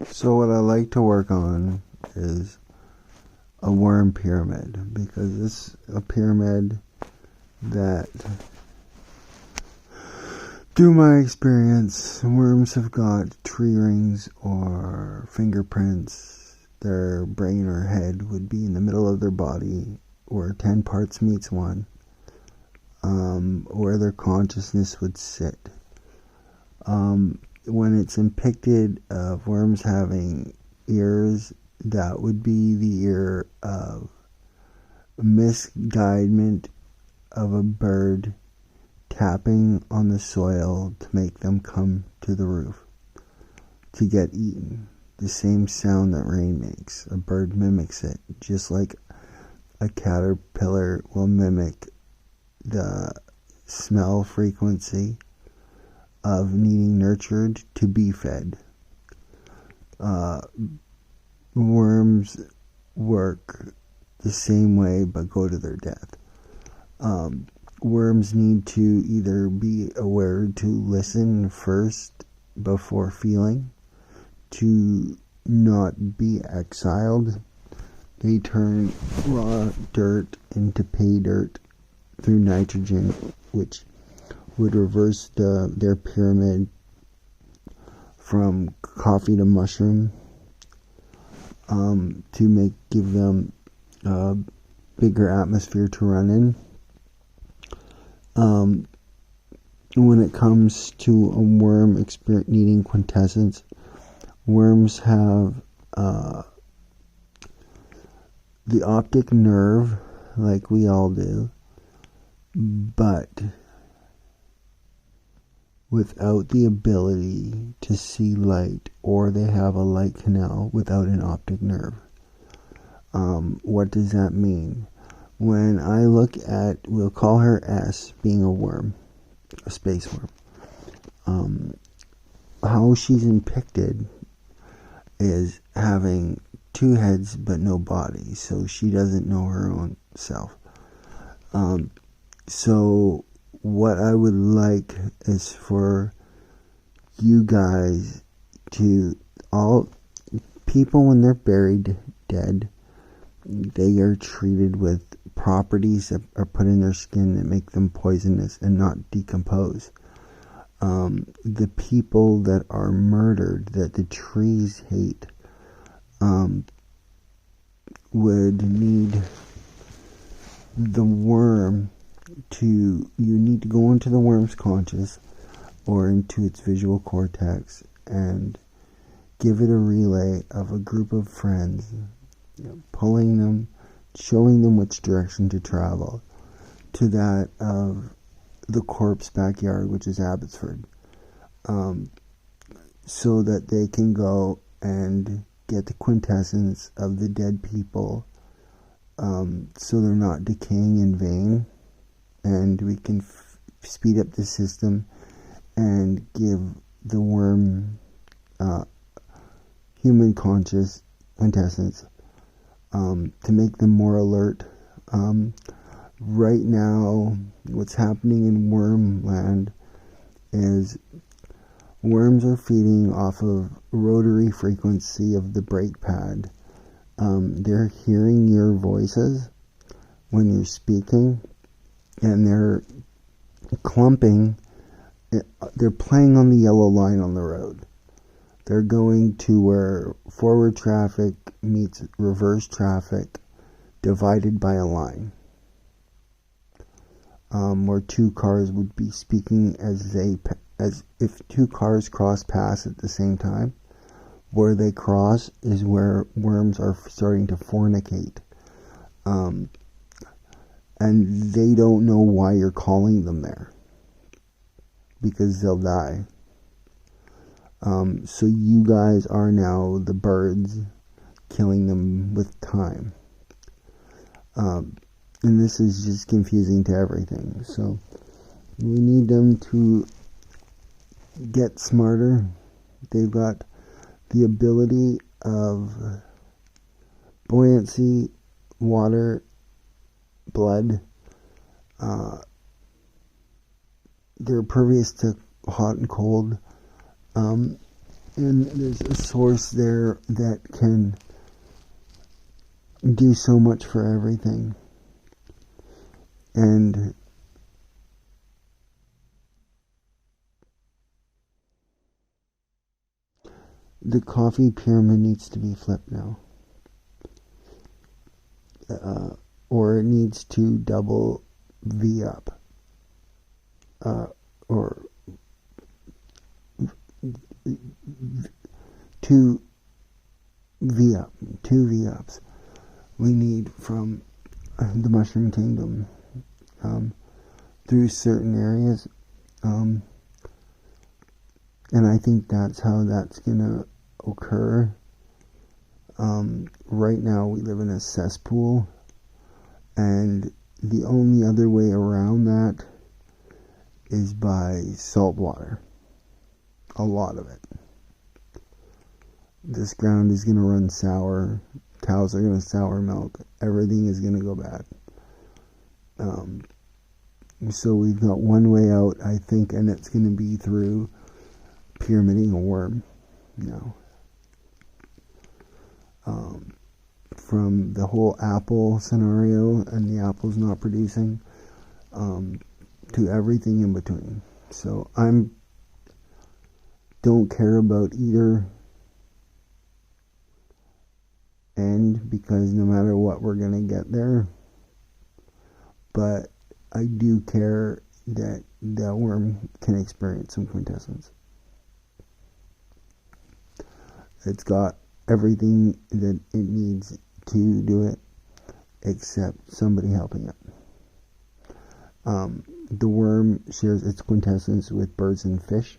So what I like to work on is a worm pyramid, because it's a pyramid that, through my experience, worms have got tree rings or fingerprints. Their brain or head would be in the middle of their body, where 10 parts meets one, where their consciousness would sit. When it's depicted of worms having ears, that would be the ear of misguidement of a bird tapping on the soil to make them come to the roof to get eaten. The same sound that rain makes. A bird mimics it, just like a caterpillar will mimic the smell frequency of needing nurtured to be fed. Worms work the same way but go to their death. Worms need to either be aware to listen first before feeling, to not be exiled. They turn raw dirt into pay dirt through nitrogen, which would reverse their pyramid from coffee to mushroom, to give them a bigger atmosphere to run in. When it comes to a worm needing quintessence, worms have the optic nerve, like we all do, but without the ability to see light, or they have a light canal without an optic nerve. What does that mean? When I look at, we'll call her S, being a worm, a space worm, how she's depicted is having two heads but no body, so she doesn't know her own self. So what I would like is for you guys to, all people when they're buried dead, they are treated with properties that are put in their skin that make them poisonous and not decompose. The people that are murdered, that the trees hate, would need the worm you need to go into the worm's conscious or into its visual cortex and give it a relay of a group of friends, pulling them, showing them which direction to travel, to that of the corpse backyard, which is Abbotsford, so that they can go and get the quintessence of the dead people, so they're not decaying in vain, and we can speed up the system and give the worm human conscious quintessence, to make them more alert. Right now, what's happening in wormland is worms are feeding off of rotary frequency of the brake pad. They're hearing your voices when you're speaking, and they're clumping. They're playing on the yellow line on the road. They're going to where forward traffic meets reverse traffic, divided by a line. Where two cars would be speaking as if two cars cross paths at the same time. Where they cross is where worms are starting to fornicate. And they don't know why you're calling them there, because they'll die. So you guys are now the birds, killing them with time. And this is just confusing to everything. So we need them to get smarter. They've got the ability of buoyancy, water, blood. They're pervious to hot and cold. And there's a source there that can do so much for everything. And the coffee pyramid needs to be flipped now. Or it needs to double V up. Or two V up. Two V ups we need from the Mushroom Kingdom through certain areas. And I think that's how that's going to occur. Right now we live in a cesspool, and the only other way around that is by salt water. A lot of it. This ground is going to run sour. Cows are going to sour milk. Everything is going to go bad. So we've got one way out, I think, and it's going to be through pyramiding a worm. From the whole apple scenario and the apple's not producing, to everything in between. So don't care about either end, because no matter what, we're going to get there. But I do care that the worm can experience some quintessence. It's got everything that it needs to do it, except somebody helping it. The worm shares its quintessence with birds and fish.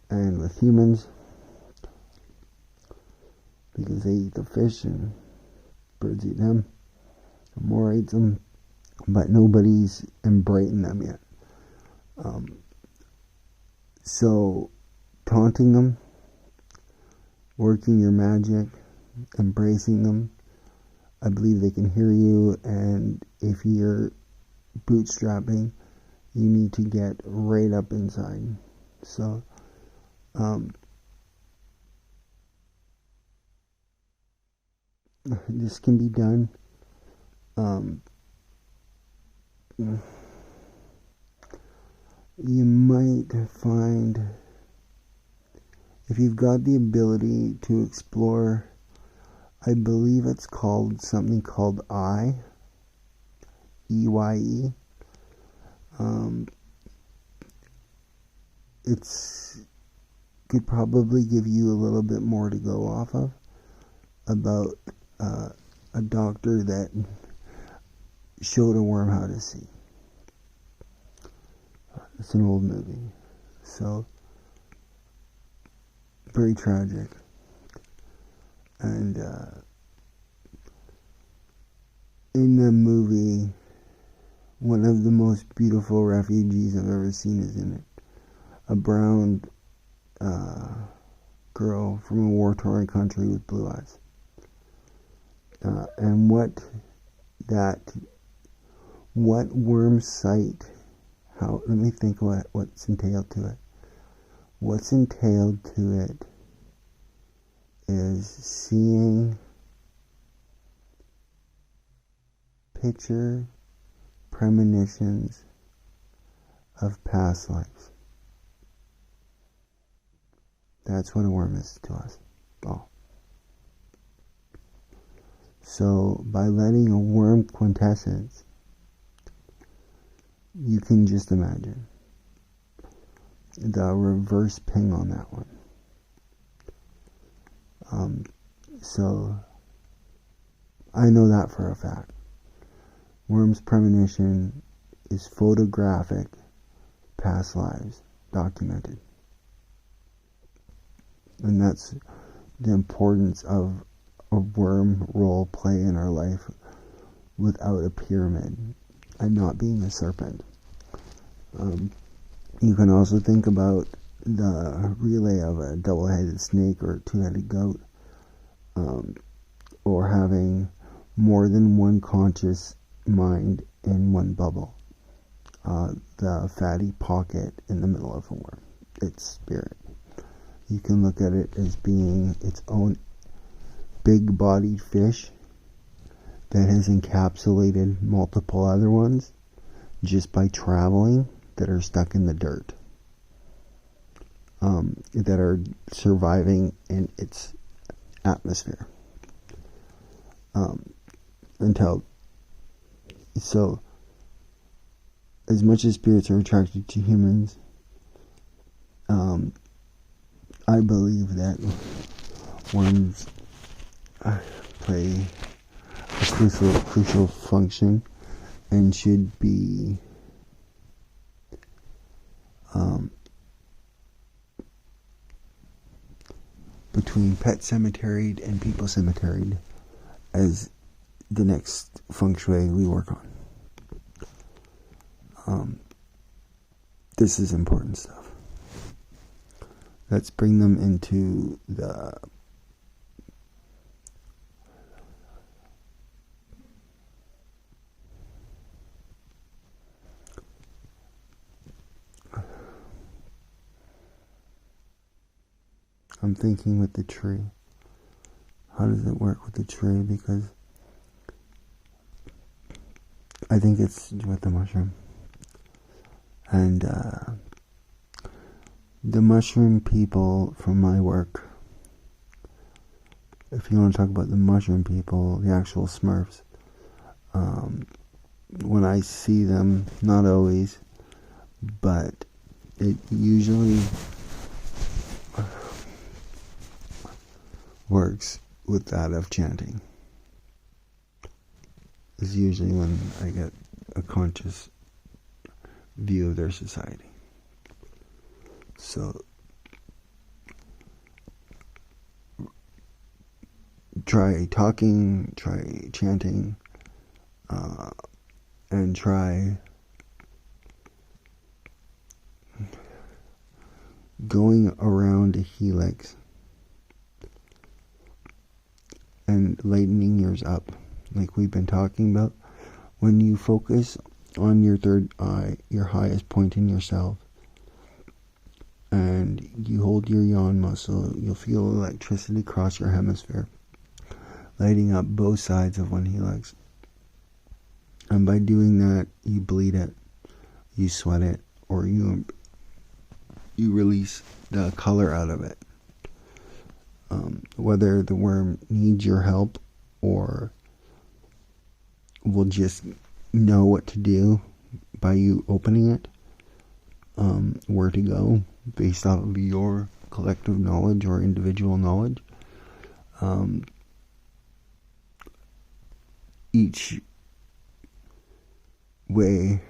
And with humans, because they eat the fish and birds eat them, more eats them, but nobody's embracing them yet. So taunting them, working your magic, embracing them, I believe they can hear you, and if you're bootstrapping, you need to get right up inside. So this can be done. You might find, if you've got the ability to explore, I believe it's called something called EYE. It's could probably give you a little bit more to go off of about a doctor that showed a worm how to see. It's an old movie, so very tragic. And in the movie, one of the most beautiful refugees I've ever seen is in it. A brown girl from a war-torn country with blue eyes. And what worm sight, let me think what's entailed to it. What's entailed to it is seeing picture premonitions of past lives. That's what a worm is to us all. So by letting a worm quintessence, you can just imagine the reverse ping on that one. So I know that for a fact. Worm's premonition is photographic past lives documented. And that's the importance of a worm role play in our life without a pyramid and not being a serpent. You can also think about the relay of a double-headed snake or a two-headed goat, or having more than one conscious mind in one bubble. the fatty pocket in the middle of a worm, its spirit. You can look at it as being its own big-bodied fish that has encapsulated multiple other ones just by traveling, that are stuck in the dirt, that are surviving in its atmosphere. So as much as spirits are attracted to humans, I believe that worms play a crucial function and should be between pet cemeteried and people cemeteried as the next feng shui we work on. This is important stuff. Let's bring them into the I'm thinking with the tree. How does it work with the tree? Because I think it's with the mushroom. And the mushroom people from my work, if you want to talk about the mushroom people, the actual Smurfs, when I see them, not always, but it usually works with that of chanting. Is usually when I get a conscious view of their society. So try talking, try chanting, and try going around a helix and lightening yours up, like we've been talking about. When you focus on your third eye, your highest point in yourself, and you hold your yawn muscle, you'll feel electricity cross your hemisphere, lighting up both sides of one helix. And by doing that, you bleed it, you sweat it, or you release the color out of it. Whether the worm needs your help or will just know what to do by you opening it, where to go based off of your collective knowledge or individual knowledge. Each way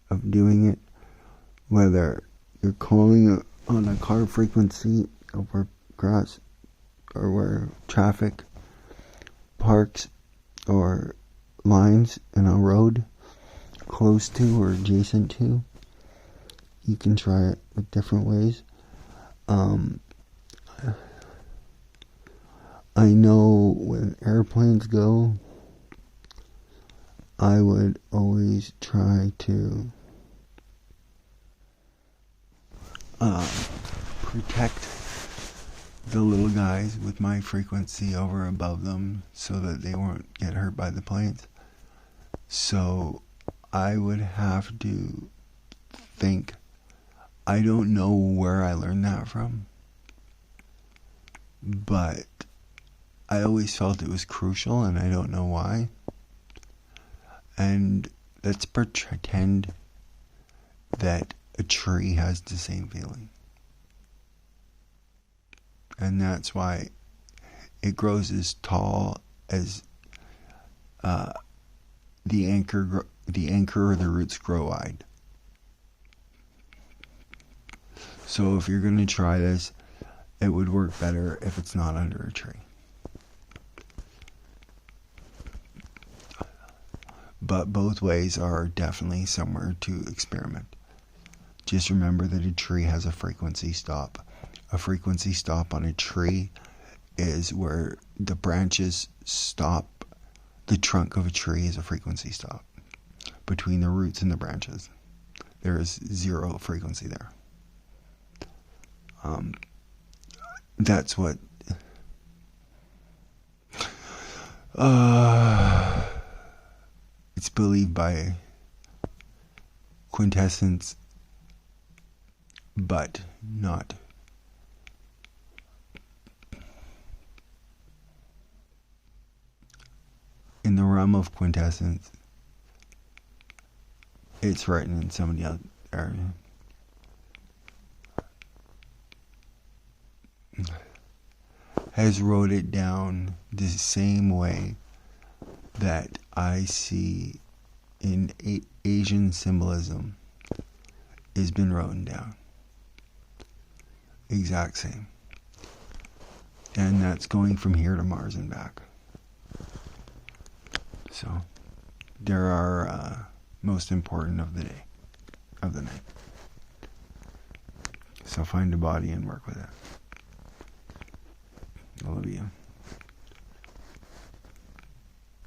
of doing it, whether you're calling on a car frequency over grass, or where traffic parks or lines in a road close to or adjacent to, you can try it with different ways. I know when airplanes go, I would always try to protect the little guys with my frequency over above them so that they won't get hurt by the planes. So I would have to think, I don't know where I learned that from, but I always felt it was crucial, and I don't know why. And let's pretend that a tree has the same feeling. And that's why it grows as tall as the anchor or the roots grow wide. So if you're going to try this, it would work better if it's not under a tree. But both ways are definitely somewhere to experiment. Just remember that a tree has a frequency stop. A frequency stop on a tree is where the branches stop. The trunk of a tree is a frequency stop. between the roots and the branches. There is zero frequency there. That's what it's believed by quintessence, but not in the realm of quintessence. It's written in somebody else area. Has wrote it down the same way that I see in Asian symbolism has been written down. Exact same. And that's going from here to Mars and back. So there are most important of the day, of the night. So find a body and work with it. I love you.